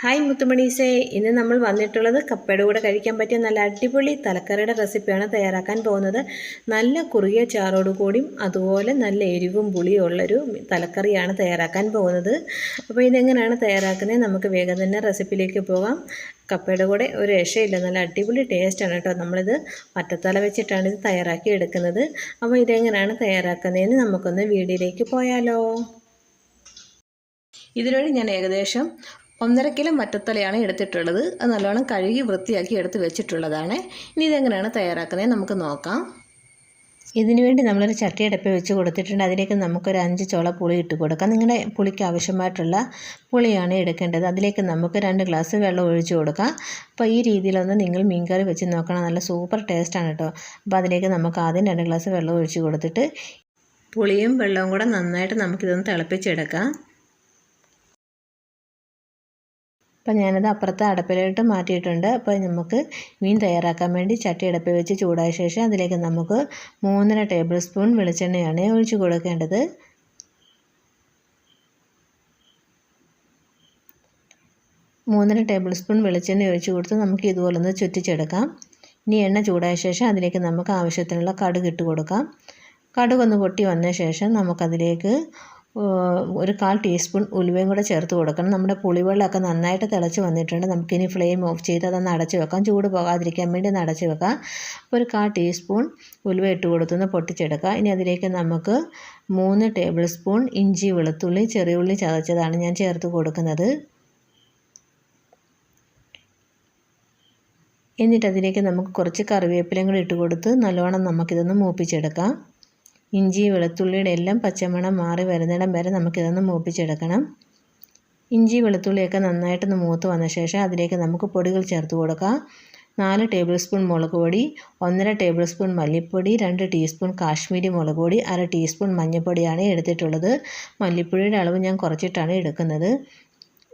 Hi മുത്തുമണീസേ, ഇന്ന് നമ്മൾ വന്നിട്ടുള്ളത് കപ്പയുടെ കൂടെ കഴിക്കാൻ പറ്റിയ നല്ല അടിപൊളി തലക്കറിയുടെ റെസിപ്പിയാണ് തയ്യാറാക്കാൻ പോകുന്നത്. നല്ല കുറുകിയ ചാറോടുകൂടിയും അതുപോലെ നല്ല എരിവും പുളിയും ഉള്ളൊരു തലക്കറിയാണ് തയ്യാറാക്കാൻ പോകുന്നത്. അപ്പോൾ ഇതെങ്ങനെയാണ് തയ്യാറാക്കുന്നത്, നമുക്ക് വേഗം തന്നെ റെസിപ്പിയിലേക്ക് പോകാം. കപ്പയുടെ കൂടെ ഒരു രക്ഷയില്ല, നല്ല അടിപൊളി ടേസ്റ്റാണ് കേട്ടോ. നമ്മളിത് വറ്റത്തല വെച്ചിട്ടാണ് ഇത് തയ്യാറാക്കി എടുക്കുന്നത്. അപ്പോൾ ഇതെങ്ങനെയാണ് തയ്യാറാക്കുന്നതെന്ന് നമുക്കൊന്ന് വീഡിയോയിലേക്ക് പോയാലോ. ഇതിനുവേണ്ടി ഞാൻ ഏകദേശം 1.5 കിലോ വറ്റത്തലയാണ് എടുത്തിട്ടുള്ളത്. അത് നല്ലോണം കഴുകി വൃത്തിയാക്കി എടുത്ത് വെച്ചിട്ടുള്ളതാണ്. ഇനി ഇതെങ്ങനെയാണ് തയ്യാറാക്കുന്നത് നമുക്ക് നോക്കാം. ഇതിനുവേണ്ടി നമ്മളൊരു ചട്ടി അടുപ്പിൽ വെച്ച് കൊടുത്തിട്ടുണ്ട്. അതിലേക്ക് നമുക്കൊരു 5 ചോള പുളി ഇട്ട് കൊടുക്കാം. നിങ്ങളുടെ പുളിക്ക് ആവശ്യമായിട്ടുള്ള പുളിയാണ് എടുക്കേണ്ടത്. അതിലേക്ക് നമുക്ക് 2 ഗ്ലാസ് വെള്ളം ഒഴിച്ച് കൊടുക്കാം. അപ്പോൾ ഈ രീതിയിലൊന്ന് നിങ്ങൾ മീൻകറി വെച്ച് നോക്കണം, നല്ല സൂപ്പർ ടേസ്റ്റാണ് കേട്ടോ. അപ്പോൾ അതിലേക്ക് നമുക്ക് ആദ്യം 2 ഗ്ലാസ് വെള്ളം ഒഴിച്ച് കൊടുത്തിട്ട് പുളിയും വെള്ളവും കൂടെ നന്നായിട്ട് നമുക്കിതൊന്ന് തിളപ്പിച്ചെടുക്കാം. അപ്പോൾ ഞാനത് അപ്പുറത്തെ അടപ്പിലോട്ട് മാറ്റിയിട്ടുണ്ട്. അപ്പോൾ നമുക്ക് മീൻ തയ്യാറാക്കാൻ വേണ്ടി ചട്ടി അടപ്പിൽ വെച്ച് ചൂടായ ശേഷം അതിലേക്ക് നമുക്ക് 3.5 ടേബിൾ സ്പൂൺ വെളിച്ചെണ്ണയാണ് ഒഴിച്ച് കൊടുക്കേണ്ടത്. മൂന്നര ടേബിൾ സ്പൂൺ വെളിച്ചെണ്ണ ഒഴിച്ച് കൊടുത്ത് നമുക്ക് ഇതുപോലൊന്ന് ചുറ്റിച്ചെടുക്കാം. ഇനി എണ്ണ ചൂടായ ശേഷം അതിലേക്ക് നമുക്ക് ആവശ്യത്തിനുള്ള കടുക് ഇട്ട് കൊടുക്കാം. കടുകൊന്ന് പൊട്ടി വന്ന ശേഷം നമുക്കതിലേക്ക് ഒരു 1/4 ടീസ്പൂൺ ഉലുവയും കൂടെ ചേർത്ത് കൊടുക്കണം. നമ്മുടെ പുളിവെള്ളമൊക്കെ നന്നായിട്ട് തിളച്ച് വന്നിട്ടുണ്ട്. നമുക്കിനി ഫ്ലെയിം ഓഫ് ചെയ്ത് അതൊന്ന് അടച്ച് വെക്കാം. ചൂട് പോകാതിരിക്കാൻ വേണ്ടി ഒന്ന് അടച്ച് വെക്കാം. അപ്പോൾ ഒരു 1/4 ടീസ്പൂൺ ഉലുവ ഇട്ട് കൊടുത്തൊന്ന് പൊട്ടിച്ചെടുക്കാം. ഇനി അതിലേക്ക് നമുക്ക് 3 ടേബിൾ സ്പൂൺ ഇഞ്ചി വെളുത്തുള്ളി ചെറിയ ഉള്ളി ചതച്ചതാണ് ഞാൻ ചേർത്ത് കൊടുക്കുന്നത്. എന്നിട്ട് അതിലേക്ക് നമുക്ക് കുറച്ച് കറിവേപ്പിലയും കൂടി ഇട്ട് കൊടുത്ത് നല്ലോണം നമുക്കിതൊന്ന് മൂപ്പിച്ചെടുക്കാം. ഇഞ്ചി വെളുത്തുള്ളിയുടെ എല്ലാം പച്ചമണം മാറി വരുന്നിടം വരെ നമുക്കിതൊന്ന് മൂപ്പിച്ചെടുക്കണം. ഇഞ്ചി വെളുത്തുള്ളിയൊക്കെ നന്നായിട്ടൊന്ന് മൂത്ത് വന്ന ശേഷം അതിലേക്ക് നമുക്ക് പൊടികൾ ചേർത്ത് കൊടുക്കാം. 4 ടേബിൾ സ്പൂൺ മുളക് പൊടി, 1.5 ടേബിൾ സ്പൂൺ മല്ലിപ്പൊടി, 2 ടീസ്പൂൺ കാശ്മീരി മുളക് പൊടി, 1/2 ടീസ്പൂൺ മഞ്ഞൾപ്പൊടിയാണ് എടുത്തിട്ടുള്ളത്. മല്ലിപ്പൊടിയുടെ അളവ് ഞാൻ കുറച്ചിട്ടാണ് എടുക്കുന്നത്.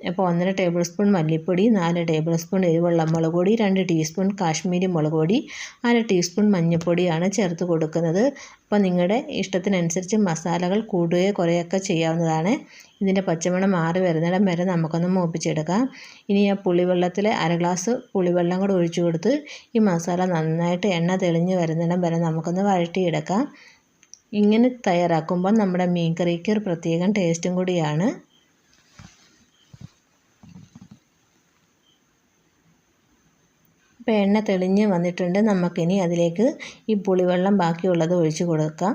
അപ്പോൾ 1.5 ടേബിൾ സ്പൂൺ മല്ലിപ്പൊടി, 4 ടേബിൾ സ്പൂൺ എരിവുള്ള മുളക് പൊടി, 2 ടീസ്പൂൺ കാശ്മീരി മുളക് പൊടി, 1/2 ടീസ്പൂൺ മഞ്ഞൾപ്പൊടിയാണ് ചേർത്ത് കൊടുക്കുന്നത്. അപ്പോൾ നിങ്ങളുടെ ഇഷ്ടത്തിനനുസരിച്ച് മസാലകൾ കൂടുകയോ കുറയുകയൊക്കെ ചെയ്യാവുന്നതാണ്. ഇതിൻ്റെ പച്ചമണം മാറി വരുന്നിടം വരെ നമുക്കൊന്ന് മൂപ്പിച്ചെടുക്കാം. ഇനി ആ പുളിവെള്ളത്തിൽ 1/2 ഗ്ലാസ് പുളിവെള്ളം കൂടെ ഒഴിച്ചു കൊടുത്ത് ഈ മസാല നന്നായിട്ട് എണ്ണ തെളിഞ്ഞ് വരുന്നിടം വരെ നമുക്കൊന്ന് വഴറ്റിയെടുക്കാം. ഇങ്ങനെ തയ്യാറാക്കുമ്പോൾ നമ്മുടെ മീൻ കറിക്ക് ഒരു പ്രത്യേകം ടേസ്റ്റും കൂടിയാണ്. ഇപ്പോൾ എണ്ണ തെളിഞ്ഞ് വന്നിട്ടുണ്ട്. നമുക്കിനി അതിലേക്ക് ഈ പുളിവെള്ളം ബാക്കിയുള്ളത് ഒഴിച്ച് കൊടുക്കാം.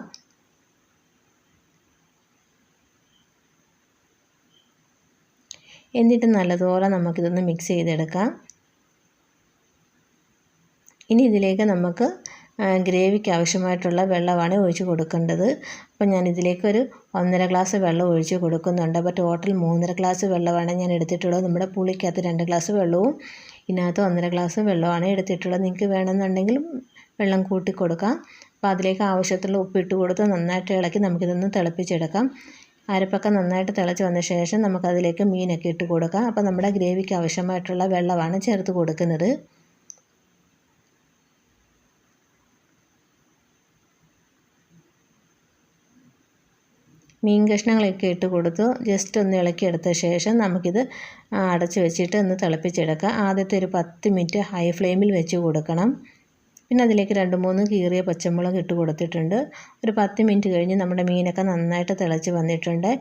എന്നിട്ട് നല്ലതുപോലെ നമുക്കിതൊന്ന് മിക്സ് ചെയ്തെടുക്കാം. ഇനി ഇതിലേക്ക് നമുക്ക് ഗ്രേവിക്ക് ആവശ്യമായിട്ടുള്ള വെള്ളമാണ് ഒഴിച്ച് കൊടുക്കേണ്ടത്. അപ്പോൾ ഞാൻ ഇതിലേക്കൊരു 1.5 ഗ്ലാസ് വെള്ളം ഒഴിച്ച് കൊടുക്കുന്നുണ്ട്. അപ്പോൾ ടോട്ടൽ 3.5 ഗ്ലാസ് വെള്ളമാണ് ഞാൻ എടുത്തിട്ടുള്ളത്. നമ്മുടെ പുളിക്കകത്ത് 2 ഗ്ലാസ് വെള്ളവും ഇതിനകത്ത് 1.5 ഗ്ലാസ് വെള്ളമാണ് എടുത്തിട്ടുള്ളത്. നിങ്ങൾക്ക് വേണമെന്നുണ്ടെങ്കിൽ വെള്ളം കൂട്ടി കൊടുക്കാം. അപ്പോൾ അതിലേക്ക് ആവശ്യത്തിലുള്ള ഉപ്പിട്ട് കൊടുത്ത് നന്നായിട്ട് ഇളക്കി നമുക്കിതൊന്ന് തിളപ്പിച്ചെടുക്കാം. അരപ്പൊക്കെ നന്നായിട്ട് തിളച്ച് വന്ന ശേഷം നമുക്കതിലേക്ക് മീനൊക്കെ ഇട്ട് കൊടുക്കാം. അപ്പോൾ നമ്മുടെ ഗ്രേവിക്ക് ആവശ്യമായിട്ടുള്ള വെള്ളമാണ് ചേർത്ത് കൊടുക്കുന്നത്. മീൻ കഷ്ണങ്ങളൊക്കെ ഇട്ട് കൊടുത്ത് ജസ്റ്റ് ഒന്ന് ഇളക്കിയെടുത്ത ശേഷം നമുക്കിത് അടച്ച് വെച്ചിട്ട് ഒന്ന് തിളപ്പിച്ചെടുക്കാം. ആദ്യത്തെ ഒരു 10 മിനിറ്റ് ഹൈ ഫ്ലെയിമിൽ വെച്ച് കൊടുക്കണം. പിന്നെ അതിലേക്ക് 2-3 കീറിയ പച്ചമുളക് ഇട്ട് കൊടുത്തിട്ടുണ്ട്. ഒരു 10 മിനിറ്റ് കഴിഞ്ഞ് നമ്മുടെ മീനൊക്കെ നന്നായിട്ട് തിളച്ച് വന്നിട്ടുണ്ട്.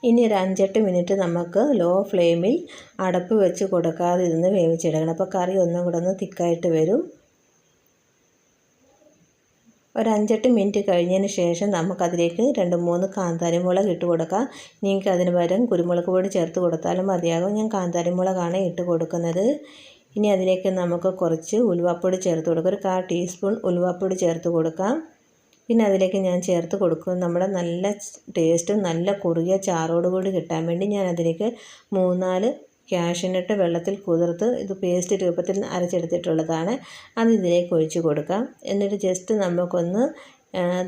ഇനി ഒരു 5-8 മിനിറ്റ് നമുക്ക് ലോ ഫ്ലെയിമിൽ അടപ്പ് വെച്ച് കൊടുക്കാതെ ഇരുന്ന് വേവിച്ചെടുക്കണം. അപ്പോൾ കറി ഒന്നും കൂടെ ഒന്ന് തിക്കായിട്ട് വരും. ഒരു 5-8 മിനിറ്റ് കഴിഞ്ഞതിന് ശേഷം നമുക്കതിലേക്ക് 2-3 കാന്താരിമുളക് ഇട്ട് കൊടുക്കാം. നിങ്ങൾക്ക് അതിന് പകരം കുരുമുളക് പൊടി ചേർത്ത് കൊടുത്താലും മതിയാകും. ഞാൻ കാന്താരിമുളകാണ് ഇട്ട് കൊടുക്കുന്നത്. ഇനി അതിലേക്ക് നമുക്ക് കുറച്ച് ഉലുവാപ്പൊടി ചേർത്ത് കൊടുക്കാം. ഒരു 1/4 ടീസ്പൂൺ ഉലുവാപ്പൊടി ചേർത്ത് കൊടുക്കാം. പിന്നെ അതിലേക്ക് ഞാൻ ചേർത്ത് കൊടുക്കും നമ്മുടെ നല്ല ടേസ്റ്റും നല്ല കുറുകിയ ചാറോടുകൂടി കിട്ടാൻ വേണ്ടി ഞാൻ അതിലേക്ക് 3-4 കാഷ്യൂനട്ട് വെള്ളത്തിൽ കുതിർത്ത് ഇത് പേസ്റ്റ് രൂപത്തിൽ അരച്ചെടുത്തിട്ടുള്ളതാണ്. അത് ഇതിലേക്ക് ഒഴിച്ച് കൊടുക്കാം. എന്നിട്ട് ജസ്റ്റ് നമുക്കൊന്ന്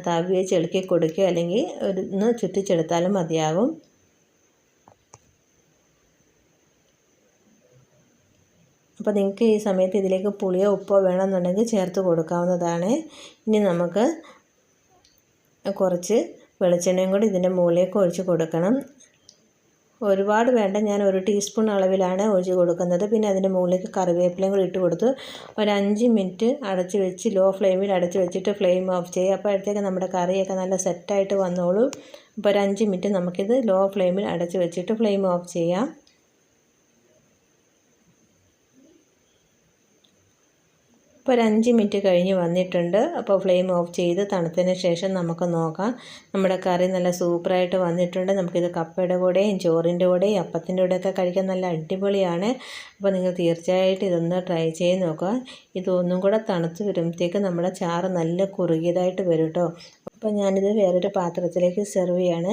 തവി വെച്ച് ഇളക്കി കൊടുക്കുക, അല്ലെങ്കിൽ ഒന്ന് ചുറ്റിച്ചെടുത്താലും മതിയാകും. അപ്പോൾ നിങ്ങൾക്ക് ഈ സമയത്ത് ഇതിലേക്ക് പുളിയോ ഉപ്പോ വേണമെന്നുണ്ടെങ്കിൽ ചേർത്ത് കൊടുക്കാവുന്നതാണ്. ഇനി നമുക്ക് കുറച്ച് വെളിച്ചെണ്ണയും കൂടി ഇതിൻ്റെ മുകളിലേക്ക് ഒഴിച്ച് കൊടുക്കണം. ഒരുപാട് വേണ്ട, ഞാൻ 1 ടീസ്പൂൺ അളവിലാണ് ഒഴിച്ച് കൊടുക്കുന്നത്. പിന്നെ അതിൻ്റെ മുകളിലേക്ക് കറിവേപ്പിലയും കൂടി ഇട്ട് കൊടുത്ത് ഒരു 5 മിനിറ്റ് അടച്ച് വെച്ച് ലോ ഫ്ലെയിമിൽ അടച്ച് വെച്ചിട്ട് ഫ്ലെയിം ഓഫ് ചെയ്യുക. അപ്പോഴത്തേക്ക് നമ്മുടെ കറിയൊക്കെ നല്ല സെറ്റായിട്ട് വന്നോളൂ. അപ്പോൾ ഒരു 5 മിനിറ്റ് നമുക്കിത് ലോ ഫ്ലെയിമിൽ അടച്ച് വെച്ചിട്ട് ഫ്ലെയിം ഓഫ് ചെയ്യാം. ഇപ്പോൾ ഒരു 5 മിനിറ്റ് കഴിഞ്ഞ് വന്നിട്ടുണ്ട്. അപ്പോൾ ഫ്ലെയിം ഓഫ് ചെയ്ത് തണുത്തതിന് ശേഷം നമുക്ക് നോക്കാം. നമ്മുടെ കറി നല്ല സൂപ്പറായിട്ട് വന്നിട്ടുണ്ട്. നമുക്കിത് കപ്പയുടെ കൂടെയും ചോറിൻ്റെ കൂടെയും അപ്പത്തിൻ്റെ കൂടെയൊക്കെ കഴിക്കാൻ നല്ല അടിപൊളിയാണ്. അപ്പോൾ നിങ്ങൾ തീർച്ചയായിട്ടും ഇതൊന്ന് ട്രൈ ചെയ്ത് നോക്കുക. ഇതൊന്നും കൂടെ തണുത്ത് വരുമ്പോഴത്തേക്ക് നമ്മുടെ ചാറ് നല്ല കുറുകിയതായിട്ട് വരും കേട്ടോ. അപ്പോൾ ഞാനിത് വേറൊരു പാത്രത്തിലേക്ക് സെർവ് ചെയ്യാണ്.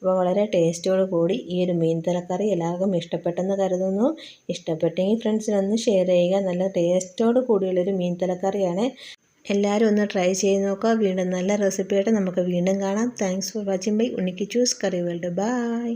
അപ്പോൾ വളരെ ടേസ്റ്റോട് കൂടി ഈ ഒരു മീൻ തലക്കറി എല്ലാവർക്കും ഇഷ്ടപ്പെട്ടെന്ന് കരുതുന്നു. ഇഷ്ടപ്പെട്ടെങ്കിൽ ഫ്രണ്ട്സിനൊന്ന് ഷെയർ ചെയ്യുക. നല്ല ടേസ്റ്റോട് കൂടിയുള്ളൊരു മീൻ തലക്കറിയാണ്. എല്ലാവരും ഒന്ന് ട്രൈ ചെയ്ത് നോക്കുക. വീണ്ടും നല്ല റെസിപ്പിയായിട്ട് നമുക്ക് വീണ്ടും കാണാം. Thanks for watching bye Unnikichus curry world. By.